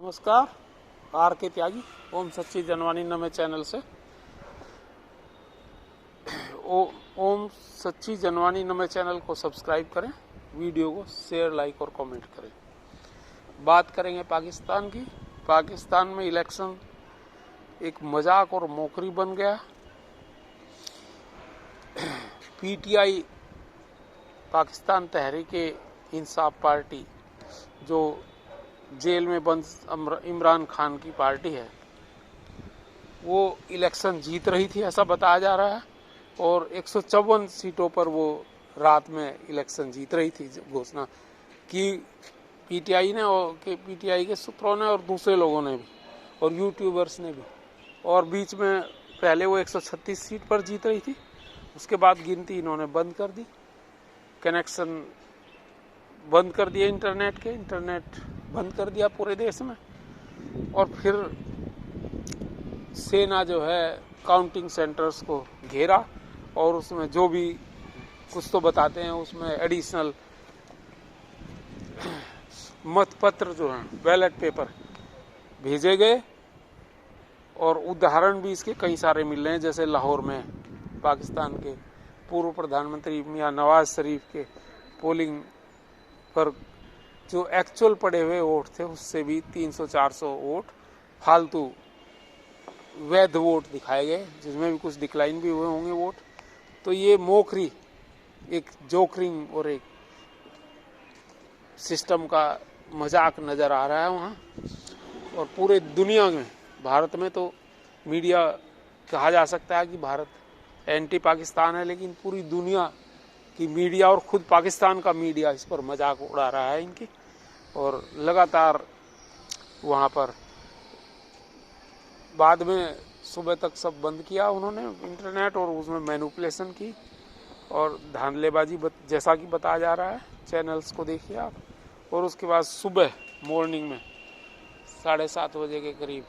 नमस्कार, आर के त्यागी ओम सच्ची जनवाणी नमे चैनल से ओम सच्ची जनवाणी नमे चैनल को सब्सक्राइब करें, वीडियो को शेयर, लाइक और कमेंट करें। बात करेंगे पाकिस्तान की। पाकिस्तान में इलेक्शन एक मजाक और मौकरी बन गया। पीटीआई पाकिस्तान तहरीक-ए-इंसाफ पार्टी जो जेल में बंद इमरान खान की पार्टी है, वो इलेक्शन जीत रही थी ऐसा बताया जा रहा है और 154 सीटों पर वो रात में इलेक्शन जीत रही थी। घोषणा की पीटीआई ने और पीटीआई के सूत्रों ने और दूसरे लोगों ने भी और यूट्यूबर्स ने भी। और बीच में पहले वो 136 सीट पर जीत रही थी, उसके बाद गिनती इन्होंने बंद कर दी, कनेक्शन बंद कर दिए, इंटरनेट बंद कर दिया पूरे देश में। और फिर सेना जो है काउंटिंग सेंटर्स को घेरा और उसमें जो भी कुछ तो बताते हैं, उसमें एडिशनल मतपत्र जो हैं, बैलेट पेपर भेजे गए। और उदाहरण भी इसके कई सारे मिल रहे हैं, जैसे लाहौर में पाकिस्तान के पूर्व प्रधानमंत्री मियां नवाज शरीफ के पोलिंग पर जो एक्चुअल पड़े हुए वोट थे, उससे भी 300-400 वोट फालतू वैध वोट दिखाए गए, जिसमें भी कुछ डिक्लाइन भी हुए होंगे वोट। तो ये मोकरी, एक जोकरिंग और एक सिस्टम का मजाक नजर आ रहा है वहाँ। और पूरे दुनिया में, भारत में तो मीडिया कहा जा सकता है कि भारत एंटी पाकिस्तान है, लेकिन पूरी दुनिया की मीडिया और खुद पाकिस्तान का मीडिया इस पर मजाक उड़ा रहा है इनकी। और लगातार वहाँ पर बाद में सुबह तक सब बंद किया उन्होंने इंटरनेट, और उसमें मैनिपुलेशन की और धांधलेबाजी जैसा कि बताया जा रहा है, चैनल्स को देखिए आप। और उसके बाद सुबह मॉर्निंग में 7:30 बजे के करीब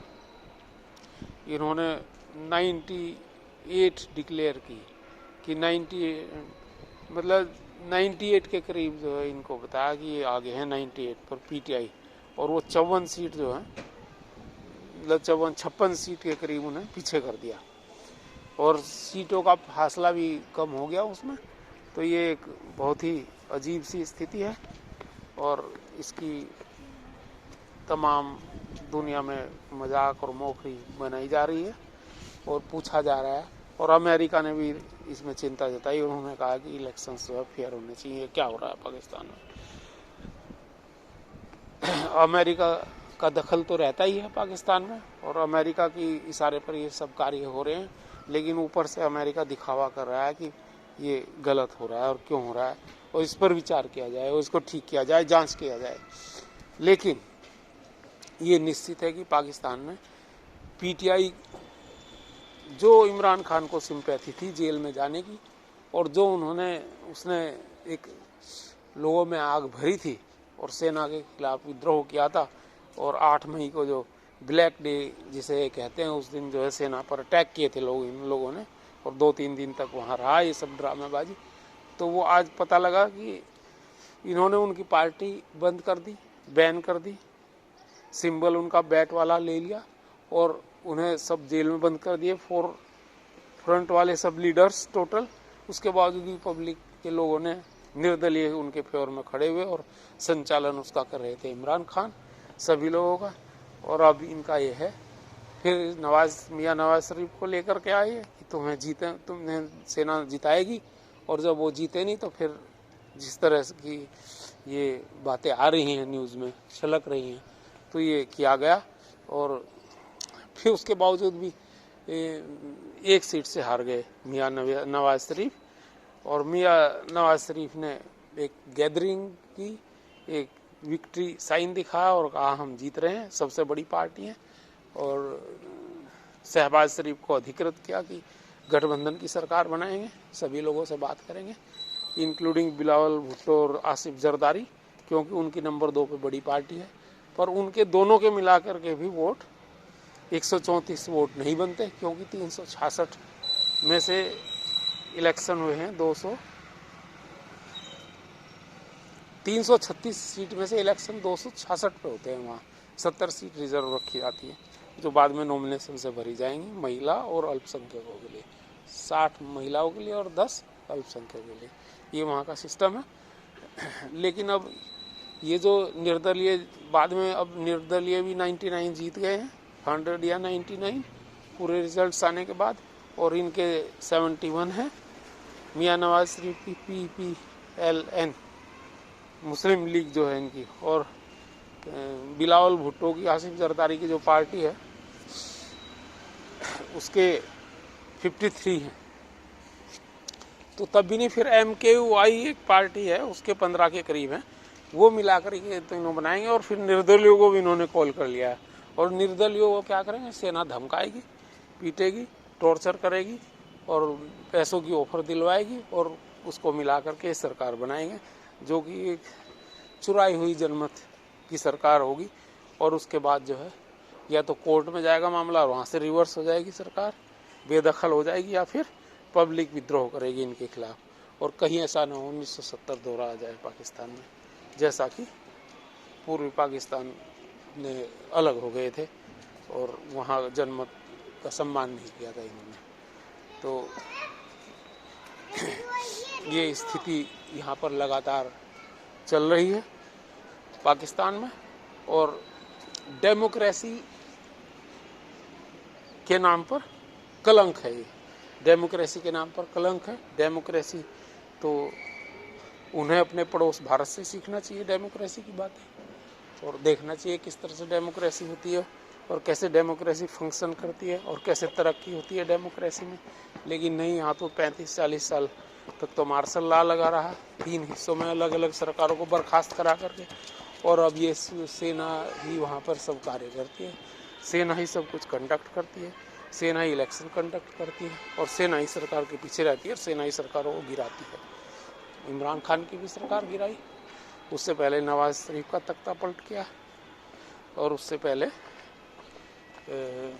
इन्होंने 98 डिक्लेयर की कि 98 के करीब जो है इनको बताया कि ये आगे हैं 98 पर पीटीआई। और वो 54 सीट जो है, मतलब 56 सीट के करीब उन्हें पीछे कर दिया और सीटों का फासला भी कम हो गया उसमें। तो ये एक बहुत ही अजीब सी स्थिति है और इसकी तमाम दुनिया में मजाक और मौकरी बनाई जा रही है और पूछा जा रहा है। और अमेरिका ने भी इसमें चिंता जताई, उन्होंने कहा कि इलेक्शंस जो है फेयर होने चाहिए। क्या हो रहा है पाकिस्तान में? अमेरिका का दखल तो रहता ही है पाकिस्तान में और अमेरिका की इशारे पर ये सब कार्य हो रहे हैं, लेकिन ऊपर से अमेरिका दिखावा कर रहा है कि ये गलत हो रहा है और क्यों हो रहा है, और इस पर विचार किया जाए और इसको ठीक किया जाए, जांच किया जाए। लेकिन ये निश्चित है कि पाकिस्तान में पीटीआई जो इमरान खान को सिंपैथी थी जेल में जाने की, और जो उसने एक लोगों में आग भरी थी और सेना के खिलाफ विद्रोह किया था, और 8 मई को जो ब्लैक डे जिसे कहते हैं, उस दिन जो है सेना पर अटैक किए थे इन लोगों ने, और 2-3 दिन तक वहाँ रहा ये सब ड्रामेबाजी। तो वो आज पता लगा कि इन्होंने उनकी पार्टी बंद कर दी, बैन कर दी, सिंबल उनका बैट वाला ले लिया और उन्हें सब जेल में बंद कर दिए, 4 फ्रंट वाले सब लीडर्स टोटल। उसके बावजूद भी पब्लिक के लोगों ने निर्दलीय उनके फेवर में खड़े हुए और संचालन उसका कर रहे थे इमरान खान, सभी लोगों का। और अब इनका ये है, फिर मियां नवाज शरीफ को लेकर के आए कि तुम्हें सेना जिताएगी, और जब वो जीते नहीं तो फिर जिस तरह की ये बातें आ रही हैं न्यूज़ में, छलक रही हैं, तो ये किया गया। और फिर उसके बावजूद भी 1 सीट से हार गए मियां नवाज शरीफ। और मियां नवाज शरीफ ने एक गैदरिंग की, एक विक्ट्री साइन दिखाया और कहा हम जीत रहे हैं, सबसे बड़ी पार्टी है। और शहबाज शरीफ को अधिकृत किया कि गठबंधन की सरकार बनाएंगे, सभी लोगों से बात करेंगे, इंक्लूडिंग बिलावल भुट्टो और आसिफ जरदारी, क्योंकि उनकी नंबर 2 पे बड़ी पार्टी है। पर उनके दोनों के मिलाकर के भी वोट 134 वोट नहीं बनते, क्योंकि 366 में से इलेक्शन हुए हैं 336 सीट में से इलेक्शन 266 पे होते हैं वहाँ 70 सीट रिजर्व रखी जाती है, जो बाद में नॉमिनेशन से भरी जाएंगी महिला और अल्पसंख्यकों के लिए। 60 महिलाओं के लिए और 10 अल्पसंख्यकों के लिए, ये वहाँ का सिस्टम है। लेकिन अब ये जो निर्दलीय, बाद में अब निर्दलीय भी 99 जीत गए हैं, 100 या 99 पूरे रिजल्ट्स आने के बाद, और इनके 71 हैं। मियाँ नवाज शरीफ की PPLN मुस्लिम लीग जो है इनकी, और बिलावल भुट्टो की, आसिफ जरदारी की जो पार्टी है उसके 53 हैं। तो तब भी नहीं, फिर MKUI एक पार्टी है उसके 15 के करीब हैं, वो मिलाकर के तो इन्होंने बनाएंगे। और फिर निर्दलियों को भी इन्होंने कॉल कर लिया है, और निर्दलियों को क्या करेंगे, सेना धमकाएगी, पीटेगी, टॉर्चर करेगी और पैसों की ऑफर दिलवाएगी, और उसको मिला करके सरकार बनाएंगे, जो कि एक चुराई हुई जनमत की सरकार होगी। और उसके बाद जो है या तो कोर्ट में जाएगा मामला और वहाँ से रिवर्स हो जाएगी सरकार, बेदखल हो जाएगी, या फिर पब्लिक विद्रोह करेगी इनके खिलाफ। और कहीं ऐसा न हो 1970 दोहरा आ जाए पाकिस्तान में, जैसा कि पूर्वी पाकिस्तान ने अलग हो गए थे और वहाँ जनमत का सम्मान नहीं किया था इन्होंने। तो ये स्थिति यहाँ पर लगातार चल रही है पाकिस्तान में, और डेमोक्रेसी के नाम पर कलंक है। ये डेमोक्रेसी के नाम पर कलंक है। डेमोक्रेसी तो उन्हें अपने पड़ोस भारत से सीखना चाहिए डेमोक्रेसी की बातें, और देखना चाहिए किस तरह से डेमोक्रेसी होती है और कैसे डेमोक्रेसी फंक्शन करती है और कैसे तरक्की होती है डेमोक्रेसी में। लेकिन नहीं, यहाँ तो 35-40 साल तक तो मार्शल लॉ लगा रहा, 3 हिस्सों में अलग अलग सरकारों को बर्खास्त करा करके, और अब ये सेना ही वहाँ पर सब कार्य करती है, सेना ही सब कुछ कंडक्ट करती है, सेना ही इलेक्शन कंडक्ट करती है, और सेना ही सरकार के पीछे रहती है, और सेना ही सरकारों को गिराती है। इमरान खान की भी सरकार गिराई, उससे पहले नवाज शरीफ का तख्ता पलट किया, और उससे पहले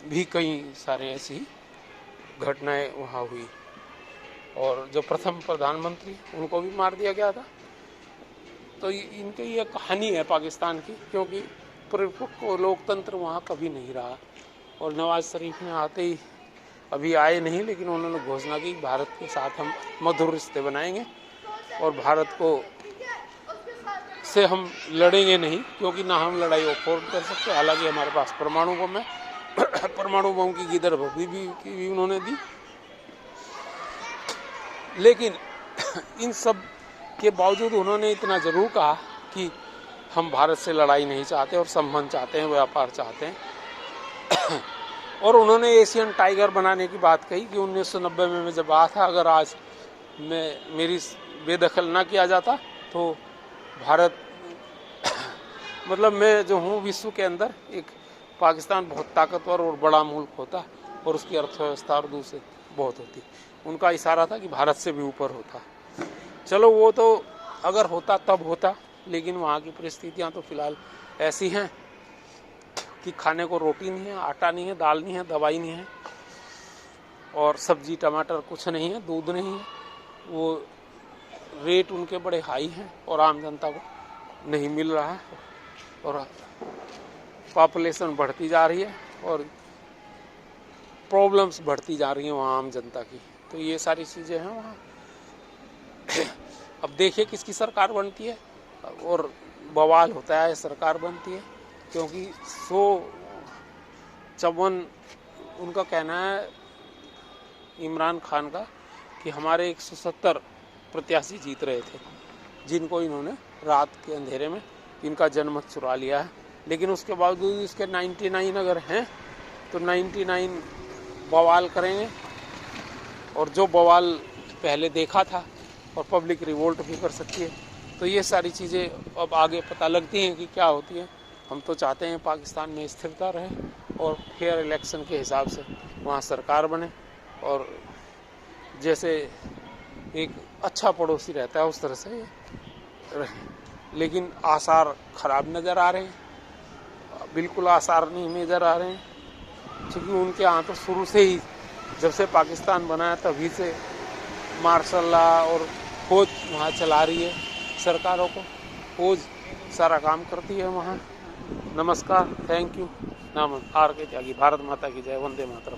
भी कई सारे ऐसी घटनाएं वहाँ हुई। और जो प्रथम प्रधानमंत्री उनको भी मार दिया गया था। तो इनकी ये कहानी है पाकिस्तान की, क्योंकि परिपक्व लोकतंत्र वहाँ कभी नहीं रहा। और नवाज शरीफ ने आते ही, अभी आए नहीं लेकिन उन्होंने घोषणा की भारत के साथ हम मधुर रिश्ते बनाएंगे और भारत को से हम लड़ेंगे नहीं, क्योंकि ना हम लड़ाई अफोर्ड कर सकते। हालांकि हमारे पास परमाणु बम है, परमाणु बम की गिदर भी उन्होंने दी। लेकिन इन सब के बावजूद उन्होंने इतना जरूर कहा कि हम भारत से लड़ाई नहीं चाहते और संबंध चाहते हैं, व्यापार चाहते हैं। और उन्होंने एशियन टाइगर बनाने की बात कही कि 1990 में मैं जब आया था, अगर आज मेरी बेदखल ना किया जाता तो भारत मतलब मैं जो हूँ विश्व के अंदर, एक पाकिस्तान बहुत ताकतवर और बड़ा मुल्क होता और उसकी अर्थव्यवस्था और दूसरे बहुत होती। उनका इशारा था कि भारत से भी ऊपर होता। चलो वो तो अगर होता तब होता, लेकिन वहाँ की परिस्थितियाँ तो फिलहाल ऐसी हैं कि खाने को रोटी नहीं है, आटा नहीं है, दाल नहीं है, दवाई नहीं है, और सब्जी टमाटर कुछ नहीं है, दूध नहीं है। वो रेट उनके बड़े हाई हैं और आम जनता को नहीं मिल रहा है, और पॉपुलेशन बढ़ती जा रही है और प्रॉब्लम्स बढ़ती जा रही हैं वहाँ आम जनता की। तो ये सारी चीज़ें हैं वहाँ। अब देखिए किसकी सरकार बनती है और बवाल होता है सरकार बनती है, क्योंकि 154 उनका कहना है इमरान खान का कि हमारे 170 प्रत्याशी जीत रहे थे, जिनको इन्होंने रात के अंधेरे में इनका जनमत चुरा लिया है। लेकिन उसके बावजूद इसके 99 अगर हैं तो 99 बवाल करेंगे, और जो बवाल पहले देखा था, और पब्लिक रिवोल्ट भी कर सकती है। तो ये सारी चीज़ें अब आगे पता लगती हैं कि क्या होती है। हम तो चाहते हैं पाकिस्तान में स्थिरता रहे और फेयर इलेक्शन के हिसाब से वहाँ सरकार बने, और जैसे एक अच्छा पड़ोसी रहता है उस तरह से रहे। लेकिन आसार खराब नज़र आ रहे हैं, बिल्कुल आसार नहीं नज़र आ रहे हैं, क्योंकि उनके यहाँ तो शुरू से ही जब से पाकिस्तान बना है तभी से मार्शल लॉ और फौज वहाँ चला रही है, सरकारों को फौज सारा काम करती है वहाँ। नमस्कार, थैंक यू। नाम आर के त्यागी। भारत माता की जय। वंदे मातरम।